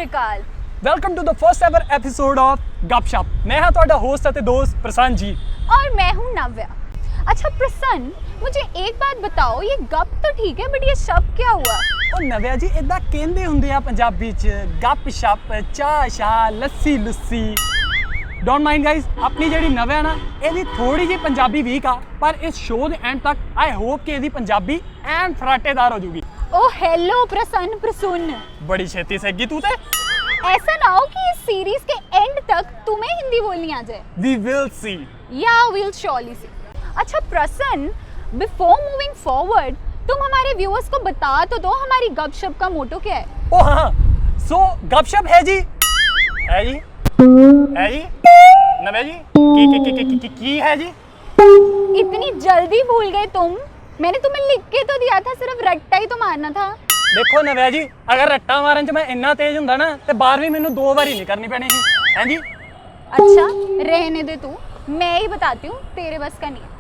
Sri Akal. Welcome to the first ever episode of Gupshup. मैं हाँ ਤੁਹਾਡਾ होस्ट ਅਤੇ दोस्त प्रसन्न जी और मैं हूँ नव्या। अच्छा प्रसन्न, मुझे एक बात बताओ, ये गप तो ठीक है बट ये शप क्या हुआ? ਉਹ ਨਵਿਆ ਜੀ ਇਦਾਂ ਕਹਿੰਦੇ ਹੁੰਦੇ ਆ ਪੰਜਾਬੀ ਚ ਗੱਪ ਸ਼ਪ ਚਾਹ ਸ਼ਾ ਲੱਸੀ ਲੁੱਸੀ। ਡੋਂਟ ਮਾਈਂਡ गाइस, ਆਪਣੀ ਜਿਹੜੀ ਨਵਿਆ ਨਾ ਇਹਦੀ ਥੋੜੀ ਜਿਹੀ ਪੰਜਾਬੀ ਵੀਕ ਆ, ਪਰ ਇਸ ਸ਼ੋਅ ਦੇ ਐਂਡ ਤੱਕ ਆਈ ਹੋਪ ਕਿ ਇਹਦੀ ਪੰਜਾਬੀ ਐਨ ਫਰਾਟੇਦਾਰ ਹੋ ਜੂਗੀ। ओ हेलो प्रसन्न प्रसून्न, बड़ी छेती सेगी तू ते। ऐसा ना हो कि इस सीरीज के एंड तक तुम्हें हिंदी बोलनी आ जाए। We will see. Yeah will surely सी। अच्छा प्रसन्न, बिफोर मूविंग फॉरवर्ड तुम हमारे व्यूअर्स को बता तो दो हमारी गपशप का मोटो क्या है। ओ हाँ, सो गपशप है जी, है जी, है जी नव्या जी की है जी। इतनी जल्दी भूल गए तुम? मैंने तुम्हें लिख के तो दिया था, सिर्फ रट्टा ही तो मारना था। देखो नव्या जी, अगर रट्टा मारन च मैं इन्ना तेज हुंदा ना ते 12वीं मैनू 2 बारी नहीं करनी पैनी सी, हैं जी। अच्छा रहने दे तू, मैं ही बताती हूँ, तेरे बस का नहीं है।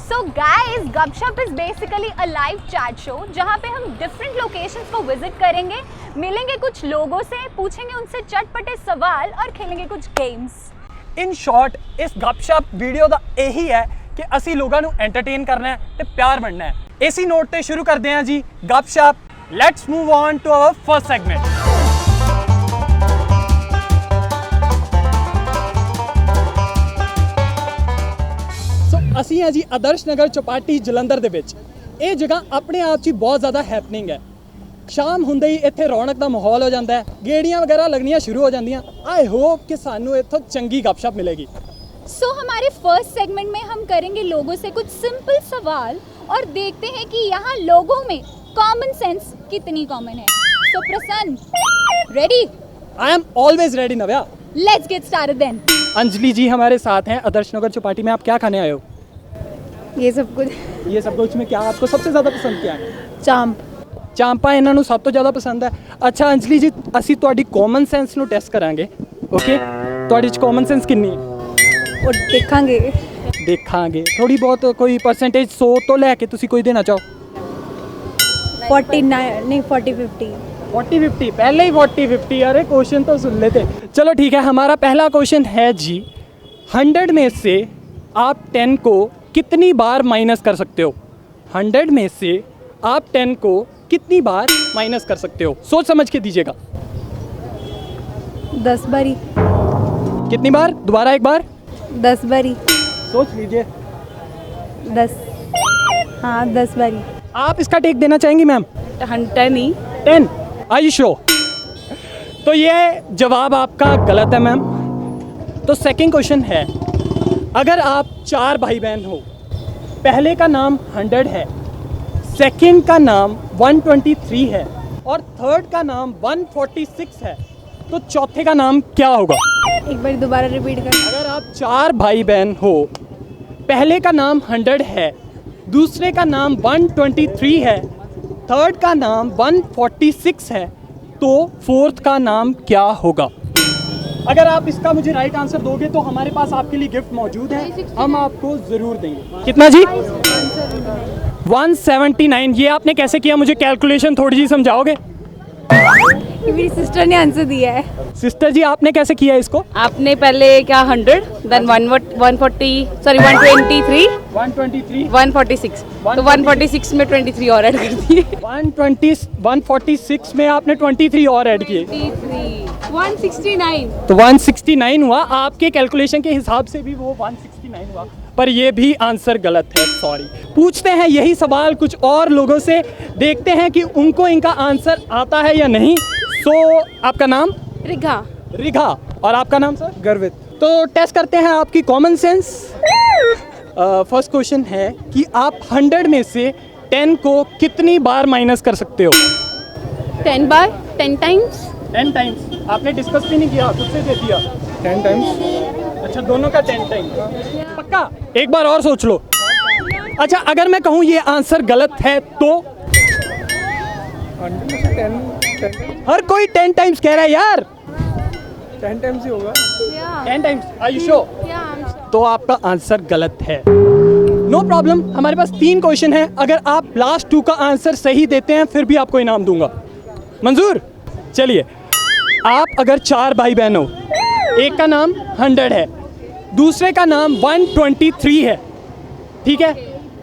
सो गाइस, गपशप is basically a live chat show जहाँ पे हम डिफरेंट लोकेशंस को विजिट करेंगे, मिलेंगे कुछ लोगों से, पूछेंगे उनसे चटपटे सवाल और खेलेंगे कुछ गेम्स। इन शॉर्ट इस गपशप वीडियो ਦਾ ਇਹੀ ਹੈ ਕਿ ਅਸੀਂ ਲੋਕਾਂ ਨੂੰ ਐਂਟਰਟੇਨ ਕਰਨਾ ਹੈ ਤੇ ਪਿਆਰ ਵੰਡਣਾ ਹੈ। ਇसी ਨੋਟ ਤੇ ਸ਼ੁਰੂ ਕਰਦੇ ਹਾਂ ਜੀ Gupshup. Let's move on to our first segment. So ਅਸੀਂ ਹਾਂ ਜੀ ਆਦਰਸ਼ ਨਗਰ ਚੌਪਾਟੀ ਜਲੰਧਰ ਦੇ ਵਿੱਚ। ਇਹ ਜਗ੍ਹਾ ਆਪਣੇ ਆਪ 'ਚ ਹੀ ਬਹੁਤ ਜ਼ਿਆਦਾ ਹੈਪਨਿੰਗ ਹੈ। ਸ਼ਾਮ ਹੁੰਦੇ ਹੀ ਇੱਥੇ ਰੌਣਕ ਦਾ ਮਾਹੌਲ ਹੋ ਜਾਂਦਾ ਹੈ, ਗੇੜੀਆਂ ਵਗੈਰਾ ਲੱਗਣੀਆਂ ਸ਼ੁਰੂ ਹੋ ਜਾਂਦੀਆਂ। ਆਈ ਹੋਪ ਕਿ ਸਾਨੂੰ ਇੱਥੋਂ ਚੰਗੀ ਗਪਸ਼ਪ ਮਿਲੇਗੀ। सो हमारे फर्स्ट सेगमेंट में हम करेंगे लोगों से कुछ सिंपल सवाल और देखते हैं कि यहाँ लोगों में कॉमन सेंस कितनी कॉमन है। So Prasann, ready? I am always ready Navya. Let's get started then. Anjali ji हमारे साथ हैं आदर्श नगर चौपाटी में। आप क्या खाने आए हो? ये सब कुछ। ये सब कुछ में क्या आपको सबसे ज़्यादा पसंद क्या है? ਚਾਂਪ। ਚਾਂਪਾਂ ਇਹਨਾਂ ਨੂੰ ਸਭ ਤੋਂ ਜ਼ਿਆਦਾ ਪਸੰਦ ਹੈ। ਅੱਛਾ ਅੰਜਲੀ ਜੀ, ਅਸੀਂ ਤੁਹਾਡੀ ਕਾਮਨ ਸੈਂਸ ਨੂੰ ਟੈਸਟ ਕਰਾਂਗੇ। ਓਕੇ, ਤੁਹਾਡੇ 'ਚ ਕਾਮਨ ਸੈਂਸ ਕਿੰਨੀ ਹੈ? ਉਹ ਦੇਖਾਂਗੇ। ਦੇਖਾਂਗੇ ਥੋੜੀ ਬਹੁਤ। ਕੋਈ ਪਰਸੈਂਟੇਜ 100 ਤੋਂ ਲੈ ਕੇ ਤੁਸੀਂ ਕੋਈ देना चाहो? 49 नहीं 40-50। 40-50 पहले ही 40-50। अरे क्वेश्चन तो सुन लेते। चलो ठीक है, हमारा पहला क्वेश्चन है जी, 100 में से आप 10 को कितनी बार माइनस कर सकते हो? 100 में से आप 10 को कितनी बार माइनस कर सकते हो? सोच समझ के दीजिएगा। 10 बारी। कितनी बार? दोबारा एक बार 10 बारी। सोच लीजिए। 10। हाँ 10 बारी। आप इसका टेक देना चाहेंगी मैम? 10 ही। 10। Are you sure? तो ये जवाब आपका गलत है मैम। तो सेकंड क्वेश्चन है, अगर आप 4 भाई बहन हो, पहले का नाम 100 है, सेकंड का नाम 123 है और थर्ड का नाम 146 है, तो चौथे का नाम क्या होगा? एक बार दोबारा रिपीट कर। अगर आप 4 भाई बहन हो, पहले का नाम 100 है, दूसरे का नाम 123 है, थर्ड का नाम 146 है, तो फोर्थ का नाम क्या होगा? अगर आप इसका मुझे राइट आंसर दोगे तो हमारे पास आपके लिए गिफ्ट मौजूद है, हम आपको ज़रूर देंगे। कितना जी? 179। ये आपने कैसे किया? मुझे कैलकुलेशन थोड़ी सी समझाओगे? ये मेरी सिस्टर ने आंसर दिया है। सिस्टर जी आपने कैसे किया इसको? आपने पहले क्या 100 देन 123 146 तो 146 में 23 और ऐड कर दिए। 146 में आपने 23 और ऐड किए 169 तो 169 हुआ। आपके कैलकुलेशन के हिसाब से भी वो 169 हुआ, पर ये भी आंसर गलत है, सॉरी। पूछते हैं यही सवाल कुछ और लोगों से, देखते हैं कि उनको इनका आंसर आता है या नहीं। सो आपका नाम? रिघा। रिघा। और आपका नाम सर? गर्वित। तो टेस्ट करते हैं आपकी कॉमन सेंस। फर्स्ट क्वेश्चन है कि आप 100 में से 10 को कितनी बार माइनस कर सकते हो? 10 बार 10 टाइम्स। 10 टाइम्स। आपने डिस्कस भी नहीं किया, खुद से दे दिया 10 टाइम्स। अच्छा, दोनों का 10 टाइम्स पक्का? एक बार और सोच लो। अच्छा, अगर मैं कहूँ ये आंसर गलत है तो? 100 में से 10 हर कोई 10 टाइम्स कह रहा है यार। 10 टाइम्स ही होगा। 10 टाइम्स। Are you sure? तो आपका आंसर गलत है। नो प्रॉब्लम, हमारे पास 3 क्वेश्चन है। अगर आप लास्ट 2 का आंसर सही देते हैं फिर भी आपको इनाम दूंगा। मंजूर? चलिए आप अगर 4 भाई बहन हो, एक का नाम 100 है, दूसरे का नाम 123 है, ठीक है,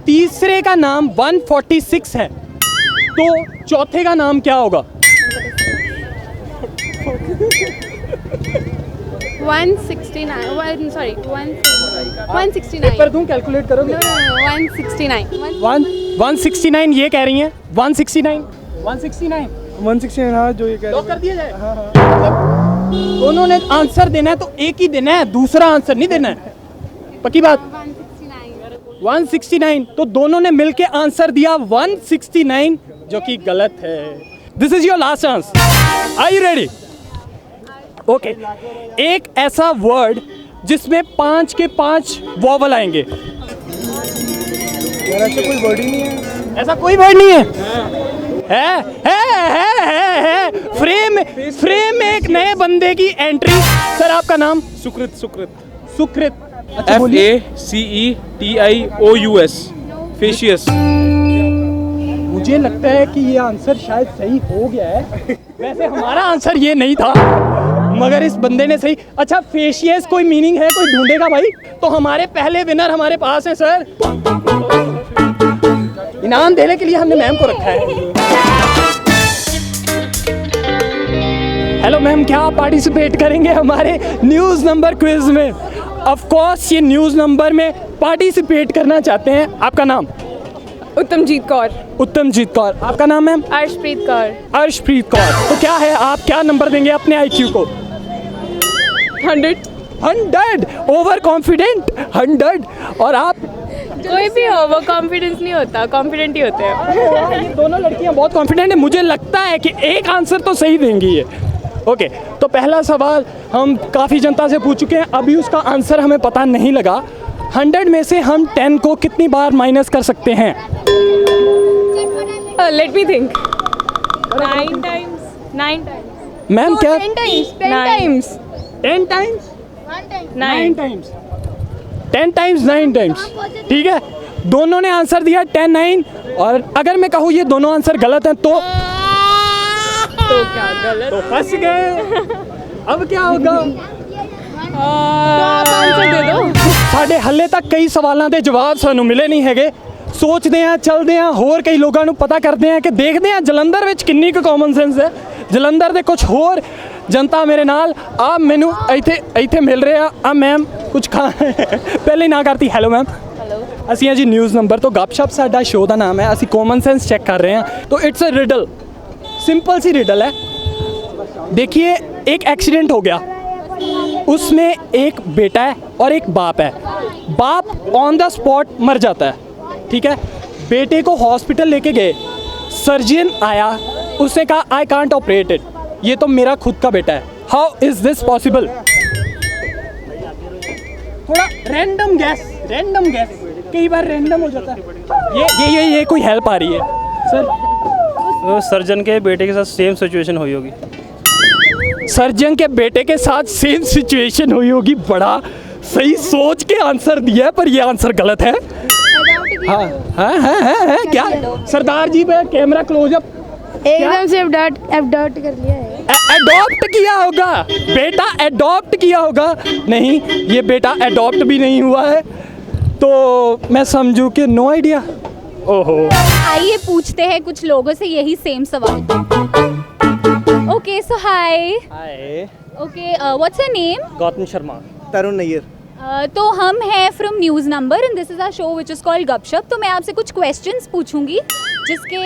तीसरे का नाम 146 है, तो चौथे का नाम क्या होगा? 169 सॉरी 169 पर तुम कैलकुलेट करोगे? 169 169 ये कह रही हैं, 169 169 हाँ जो ये कह लॉक कर रहे दिया जाए। हाँ हाँ मतलब दोनों ने आंसर देना है तो एक ही देना है, दूसरा आंसर नहीं देना है, पक्की बात? 169 तो दोनों ने मिलके आंसर दिया 169, जो कि गलत है। This is your last chance, are you ready? Okay, एक ऐसा वर्ड जिसमें 5 के 5 वॉवल आएंगे। यार ऐसा कोई वर्ड ही नहीं है। ऐसा कोई वर्ड नहीं है। है। फ्रेम में एक नए बंदे की एंट्री। सर आपका नाम? सुकृत सुकृत। अच्छा बोलिए। FACETIOUS फेशियस। मुझे लगता है कि ये आंसर शायद सही हो गया है। वैसे हमारा आंसर ये नहीं था, मगर इस बंदे ने सही। अच्छा, फेशियस कोई मीनिंग है, कोई ढूंढेगा भाई? तो हमारे पहले विनर हमारे पास हैं सर। इनाम देने के लिए हमने मैम को रखा है। हेलो मैम, क्या आप पार्टिसिपेट करेंगे हमारे न्यूज़ नंबर क्विज में? ऑफ कोर्स ये न्यूज़ नंबर में पार्टिसिपेट करना चाहते हैं। आपका नाम? उत्तमजीत कौर। उत्तमजीत कौर। आपका नाम मैम? अर्शप्रीत कौर। अर्शप्रीत कौर। तो क्या है, आप क्या नंबर देंगे अपने IQ को? 100 ओवर कॉन्फिडेंट 100। और आप? कोई भी हो, वो कॉन्फिडेंस नहीं होता, कॉन्फिडेंट ही होते हैं। ये दोनों लड़कियां बहुत कॉन्फिडेंट है। मुझे लगता है कि एक आंसर तो सही देंगी ये। ओके, तो पहला सवाल हम काफ़ी जनता से पूछ चुके हैं, अभी उसका आंसर हमें पता नहीं लगा। 100 में से हम 10 को कितनी बार माइनस कर सकते हैं? Let me think. 9 times. Ma'am क्या? 10 times. 10 times? 9 times. 10 times 9 times, ठीक है। दोनों ने आंसर दिया 10 9। और अगर मैं कहूँ ये दोनों आंसर गलत हैं तो क्या गलत? तो फंस गए। अब क्या होगा? आप आंसर दे दो। ਸਾਡੇ ਹੱਲੇ ਤੱਕ ਕਈ ਸਵਾਲਾਂ ਦੇ ਜਵਾਬ ਸਾਨੂੰ ਮਿਲੇ ਨਹੀਂ ਹੈਗੇ। ਸੋਚਦੇ ਆ, ਚੱਲਦੇ ਆ, ਹੋਰ ਕਈ ਲੋਕਾਂ ਨੂੰ ਪਤਾ ਕਰਦੇ ਆ ਕਿ ਦੇਖਦੇ ਆ ਜਲੰਧਰ ਵਿੱਚ ਕਿੰਨੀ ਕੁ ਕਾਮਨ ਸੈਂਸ ਹੈ। ਜਲੰਧਰ ਦੇ ਕੁਝ ਹੋਰ ਜਨਤਾ ਮੇਰੇ ਨਾਲ ਆ ਮੈਨੂੰ ਇੱਥੇ ਮਿਲ ਰਹੇ ਆ ਮੈਮ ਕੁਝ ਖਾ ਪਹਿਲੇ ਹੀ ਨਾ ਕਰਤੀ। Hello ma'am. हेलो। ਅਸੀਂ ਆ ਜੀ ਨਿਊਜ਼ ਨੰਬਰ ਤੋਂ ਗੱਪਸ਼ਪ ਸਾਡਾ ਸ਼ੋਅ ਦਾ ਨਾਮ ਹੈ। ਅਸੀਂ ਕਾਮਨ ਸੈਂਸ ਚੈੱਕ ਕਰ ਰਹੇ ਹਾਂ। तो इट्स अ रिडल, सिंपल सी रिडल है। देखिए, एक एक्सीडेंट हो गया, उसमें एक बेटा है और एक बाप है। बाप ऑन द स्पॉट मर जाता है, ठीक है। बेटे को हॉस्पिटल लेके गए, सर्जन आया, उसने कहा आई कांट ऑपरेट इट, ये तो मेरा खुद का बेटा है, हाउ इज दिस पॉसिबल? थोड़ा रैंडम गैस, कई बार रैंडम हो जाता है। ये कोई हेल्प आ रही है सर? सर्जन के बेटे के साथ सेम सिचुएशन हुई होगी। सर्जन के बेटे के साथ सेम सिचुएशन हुई होगी। बड़ा सही सोच के आंसर दिया है, पर ये आंसर गलत है। हाँ, क्या सरदार जी पे कैमरा क्लोजअप एकदम से एडॉप्ट कर लिया है। एडॉप्ट किया होगा बेटा, एडॉप्ट किया होगा। नहीं, ये बेटा एडॉप्ट भी नहीं हुआ है, तो मैं समझूं कि नो आइडिया। ओहो, आइए पूछते हैं कुछ लोगों से यही सेम सवाल। Okay, so hi. Okay, what's your name? Gautam Sharma. Tarun Nayyar. तो हम हैं from news number and this is our show which is called Gupshup. तो मैं आपसे कुछ क्वेश्चंस पूछूंगी जिसके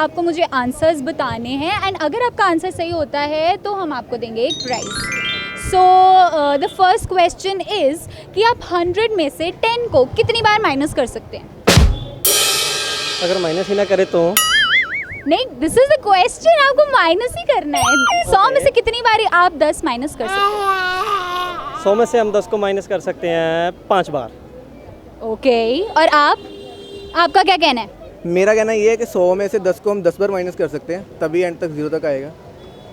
आपको मुझे आंसर्स बताने हैं, एंड अगर आपका आंसर सही होता है तो हम आपको देंगे एक prize. So the first question is कि आप 100 में से 10 को कितनी बार माइनस कर सकते हैं? अगर माइनस ही ना करे तो? नहीं, दिस इज़ द क्वेश्चन, आपको माइनस ही करना है। 100 में से कितनी बार आप 10 माइनस कर सकते हैं? 100 में से हम 10 को माइनस कर सकते हैं 5 बार। ओके, और आपका क्या कहना है? मेरा कहना ये है कि 100 में से 10 को हम 10 बार माइनस कर सकते हैं, तभी एंड तक 0 तक आएगा।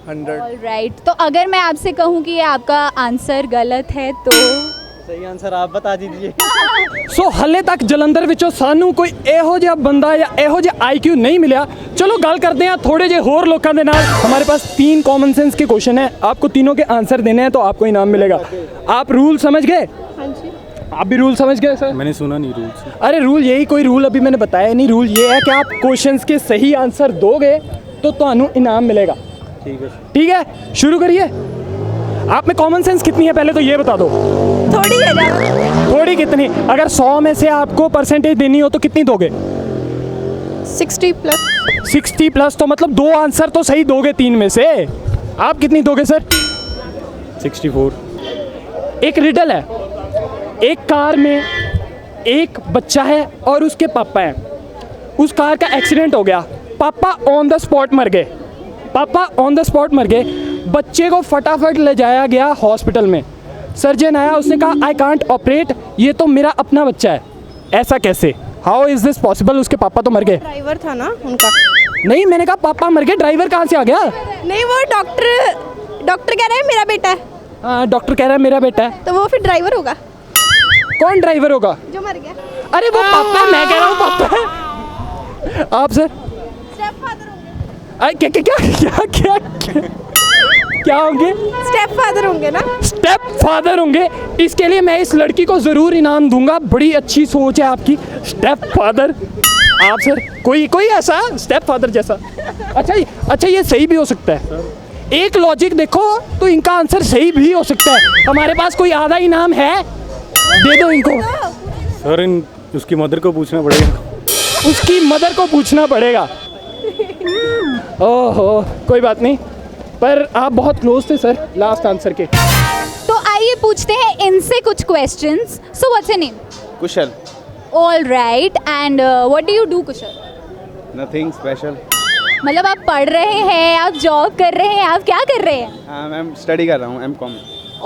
100। ऑलराइट, तो अगर मैं आपसे कहूँ कि ये आपका आंसर गलत है तो? सही आंसर आप बता दीजिए। ਸੋ ਹਲੇ ਤੱਕ ਜਲੰਧਰ ਵਿੱਚੋਂ ਸਾਨੂੰ ਕੋਈ ਇਹੋ ਜਿਹਾ ਬੰਦਾ ਜਾਂ ਇਹੋ ਜਿਹਾ IQ ਨਹੀਂ ਮਿਲਿਆ। चलो गल करते हैं थोड़े जे होर लोगों के नाल। हमारे पास 3 कॉमन सेंस के क्वेश्चन है, आपको तीनों के आंसर देने हैं तो आपको इनाम मिलेगा। आप रूल समझ गए? हाँ जी। आप भी रूल समझ गए सर? मैंने सुना नहीं रूल्स। अरे रूल यही, कोई रूल अभी मैंने बताया नहीं। रूल ये है कि आप क्वेश्चंस के सही आंसर दोगे तो ਤੁਹਾਨੂੰ इनाम मिलेगा। ठीक है। ठीक है, शुरू करिए। आप में कॉमन सेंस कितनी है पहले तो ये बता दो। थोड़ी है ज़्यादा। थोड़ी कितनी? अगर 100 में से आपको परसेंटेज देनी हो तो कितनी दोगे? 60+। 60+ तो मतलब 2 आंसर तो सही दोगे 3 में से। आप कितनी दोगे सर? 64। एक रिडल है, एक कार में एक बच्चा है और उसके पापा हैं। उस कार का एक्सीडेंट हो गया, पापा ऑन द स्पॉट मर गए। पापा ऑन द स्पॉट मर गए, बच्चे को फटाफट ले जाया गया हॉस्पिटल में। सर्जन आया, उसने कहा आई कांट ऑपरेट, ये तो मेरा अपना बच्चा है। ऐसा कैसे? How is this possible? उसके पापा तो मर गए। ड्राइवर था ना उनका। नहीं, मैंने कहा पापा मर गए, ड्राइवर कहाँ से आ गया? नहीं, वो डॉक्टर कह रहे हैं मेरा बेटा है, हाँ, डॉक्टर कह रहा है मेरा बेटा है। तो वो फिर ड्राइवर होगा कौन ड्राइवर होगा? जो मर गया। अरे वो पापा है, मैं कह रहा हूँ पापा है। आप सर? स्टेपफादर होंगे। अरे क्या क्या क्या क्या क्या क्या होंगे? स्टेपफादर होंगे ना। स्टेप फादर होंगे। इसके लिए मैं इस लड़की को ज़रूर इनाम दूंगा, बड़ी अच्छी सोच है आपकी। Step father. आप सर? कोई ऐसा स्टेप फादर जैसा? अच्छा ये सही भी हो सकता है। एक लॉजिक देखो तो इनका आंसर सही भी हो सकता है। हमारे पास कोई आधा इनाम है, दे दो इनको। सर उसकी मदर को पूछना पड़ेगा। उसकी मदर को पूछना पड़ेगा। ओहो, कोई बात नहीं, पर आप बहुत क्लोज थे सर लास्ट आंसर के। तो आइए पूछते हैं इनसे कुछ questions. So what's your name? Kusal. All right, and what do you do Kusal? Nothing special. मतलब आप पढ़ रहे हैं, आप जॉब कर रहे हैं, आप क्या कर रहे हैं? मैम स्टडी कर रहा हूँ M.Com।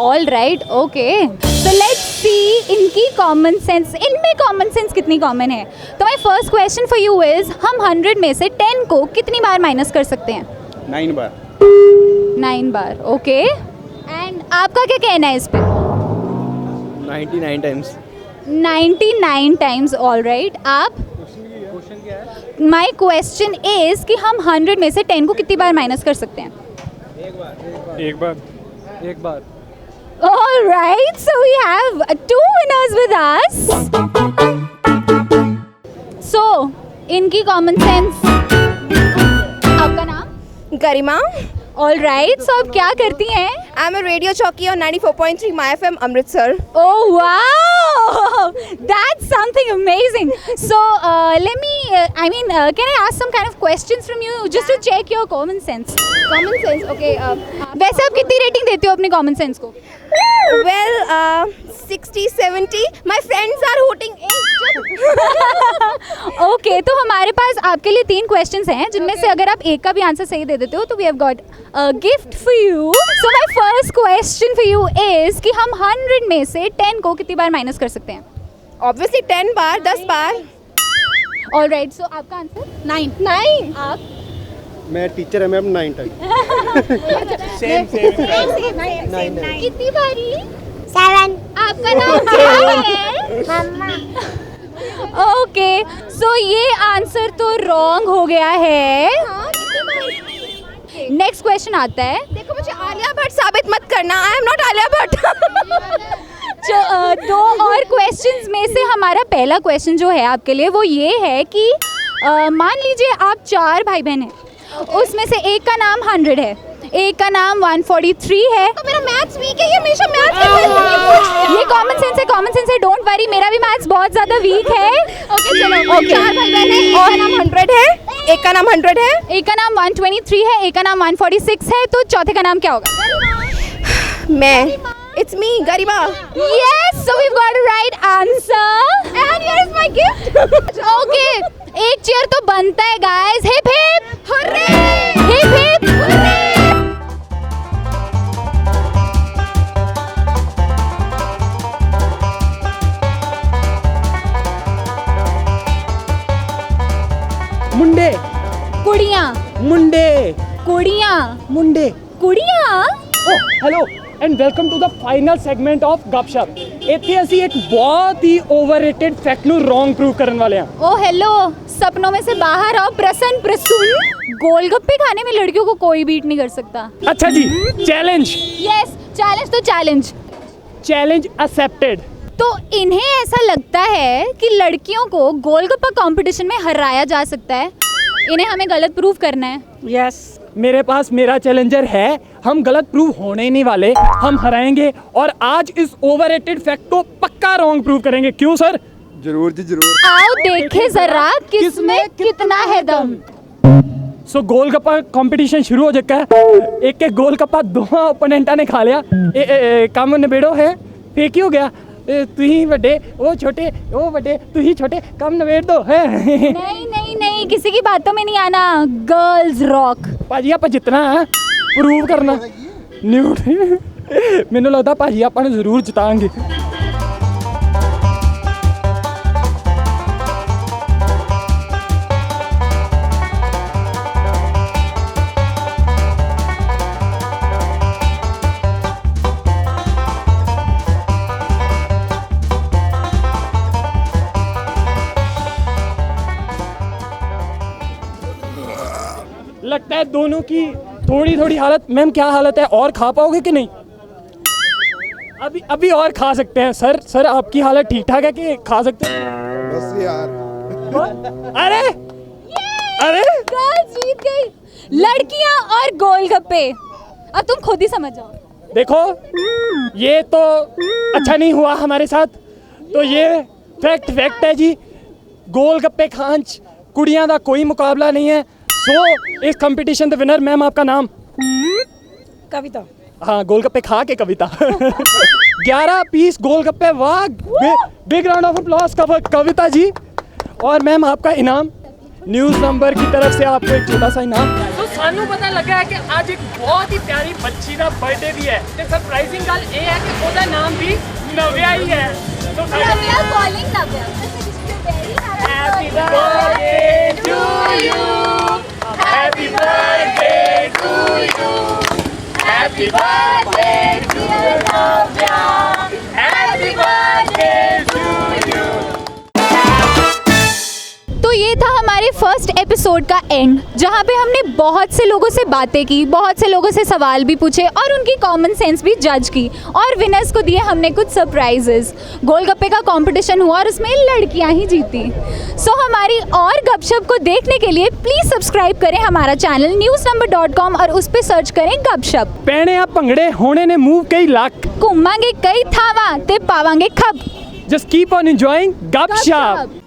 All right, okay. तो लेट्स सी इनकी कॉमन सेंस, इनमें कॉमन सेंस कितनी कॉमन है। तो my first question for you is, हम 100 में से 10 को कितनी बार माइनस कर सकते हैं? 9 बार। 9 बार, ओके। एंड आपका क्या कहना है इस पे? 99 टाइम्स। 99 times, all right. आप? माई क्वेश्चन इज कि हम 100 में से 10 को कितनी बार माइनस कर सकते हैं? एक बार। All right, so we have 2 winners with us. So, इनकी कॉमन सेंस। आपका नाम? गरिमा। All right, so आप क्या करती हैं? आई एम अ रेडियो चौकी on 94.3 My FM Amritsar. Oh wow, that's something amazing. So let me, can I ask some kind of questions from you just to check your common sense? Common sense, okay. वैसे आप कितनी rating देते हो अपने common sense को? Well 60-70। My friends are hooting. Okay, तो हमारे पास आपके लिए 3 क्वेश्चंस हैं, जिनमें से अगर आप एक का भी आंसर सही दे देते हो तो we have got a gift for you. So my first question for you is कि हम 100 में से 10 को कितनी बार माइनस कर सकते हैं? ऑब्वियसली 10 बार, 10 बार। ऑल राइट, सो आपका आंसर? 9। आप? मैं टीचर है मैम, 9 टाइम। कितनी बारी? 7। आपका नाम क्या है? मम्मा। ओके, सो ये आंसर तो रॉन्ग हो गया है। नेक्स्ट क्वेश्चन आता है। देखो, मुझे आलिया भट्ट साबित मत करना, I am not Alia Bhatt. 2 और क्वेश्चंस में से हमारा पहला क्वेश्चन जो है आपके लिए वो ये है कि मान लीजिए आप 4 भाई बहन हैं, उसमें से एक का नाम 100 है, एक का नाम 143 है। तो मेरा मैथ्स वीक है, ये हमेशा मैथ्स के क्वेश्चन ये कॉमन सेंस है, डोंट वरी, मेरा भी मैथ्स बहुत ज़्यादा वीक है। ओके चलो, 4 भाई बहन हैं, एक का नाम 100 है, एक का नाम 100 है, एक का नाम 123 है, एक का नाम 146 है, तो चौथे का नाम क्या होगा? मैं, it's me, Garima. Yes, so we've got a right answer. And here is my gift. Okay, एक चेयर तो बनता है guys. Hip hip, hooray! Hip hip, hooray! मुंडे कुड़ियाँ, मुंडे कुड़ियाँ, मुंडे। कुड़ियाँ। Oh hello, and welcome to the final segment of Gupshup. ਇੱਥੇ ਅਸੀਂ ਇੱਕ ਬਹੁਤ ਹੀ ਓਵਰਰੇਟਡ ਫੈਕਟ ਨੂੰ ਰੋਂਗ ਪ੍ਰੂਵ ਕਰਨ वाले हैं। ओ हेलो, सपनों में से बाहर आओ प्रसन्न प्रसून। गोलगप्पे खाने में लड़कियों को कोई बीट नहीं कर सकता। अच्छा जी, चैलेंज यस, चैलेंज तो चैलेंज। Challenge accepted. तो इन्हें ऐसा लगता है कि लड़कियों को गोलगप्पा कंपटीशन में हराया जा सकता है। इन्हें हमें गलत प्रूव करना है। यस मेरे पास मेरा चैलेंजर है, हम गलत प्रूव होने ही नहीं वाले, हम हराएंगे और आज इस ओवररेटेड फैक्ट को पक्का रॉन्ग प्रूव करेंगे। क्यों सर? जरूर जी जरूर। आओ देखे जरा किसमें कितना है दम। सो गोलगप्पा कंपटीशन शुरू हो चुका है। एक एक गोलगप्पा दोवां ओपोनेंटा ने खा लिया। काम निबेड़ो है, फेक ही हो गया। तुही बड़े वो छोटे, वो बड़े तुही छोटे, कम निबेड़ दो है। नहीं नहीं नहीं, किसी की बातों में नहीं आना। Girls rock. ਭਾਜੀ ਆਪਾਂ ਜਿੱਤਣਾ ਹੈ, ਪ੍ਰੂਵ ਕਰਨਾ ਨਿਊਟ। ਮੈਨੂੰ ਲੱਗਦਾ ਭਾਜੀ ਆਪਾਂ ਨੂੰ ਜ਼ਰੂਰ ਜਿਤਾਂਗੇ। लगता है दोनों की थोड़ी थोड़ी हालत। मैम क्या हालत है, और खा पाओगे कि नहीं? अभी अभी और खा सकते हैं सर। सर आपकी हालत ठीक ठाक है कि खा सकते हैं? बस यार। अरे अरे गर्ल्स जीत गई, लड़कियां और गोलगप्पे। अब तुम खुद ही समझ जाओ। देखो ये तो अच्छा नहीं हुआ हमारे साथ। तो ये फैक्ट है जी, गोलगप्पे खांच कुड़ियां दा कोई मुकाबला नहीं है। सो इस कंपटीशन द विनर मैम आपका नाम? कविता। हाँ, गोलगप्पे खा के कविता। 11 पीस गोलगप्पे, वाह, big round of applause Kavita ji. और मैम आपका इनाम न्यूज़ नंबर की तरफ से आपको एक छोटा सा इनाम। तो सानू पता लगा है कि आज एक बहुत ही प्यारी बच्ची का बर्थडे भी है ते सरप्राइजिंग गल ये है कि ओदा नाम भी नव्या ही है। तो Navya calling Navya. Happy birthday to you, happy birthday to you, happy birthday to Navya, happy birthday to you. तो ये था हमारे फर्स्ट एपिसोड का एंड, जहाँ पे हमने बहुत से लोगों से बातें की, बहुत से लोगों से सवाल भी पूछे और उनकी कॉमन सेंस भी जज की, और विनर्स को दिए हमने कुछ सरप्राइजेस। गोलगप्पे का कंपटीशन हुआ और उसमें लड़कियां ही जीती। सो हमारी और गपशप को देखने के लिए प्लीज़ सब्सक्राइब करें हमारा चैनल newsnumber.com और उस पर सर्च करें गपशप। पैणे आ भंगड़े होने ने मूव कई लाख, घुमांगे कई थावां ते पावांगे खब। जस्ट कीप ऑन एंजॉयिंग गपशप।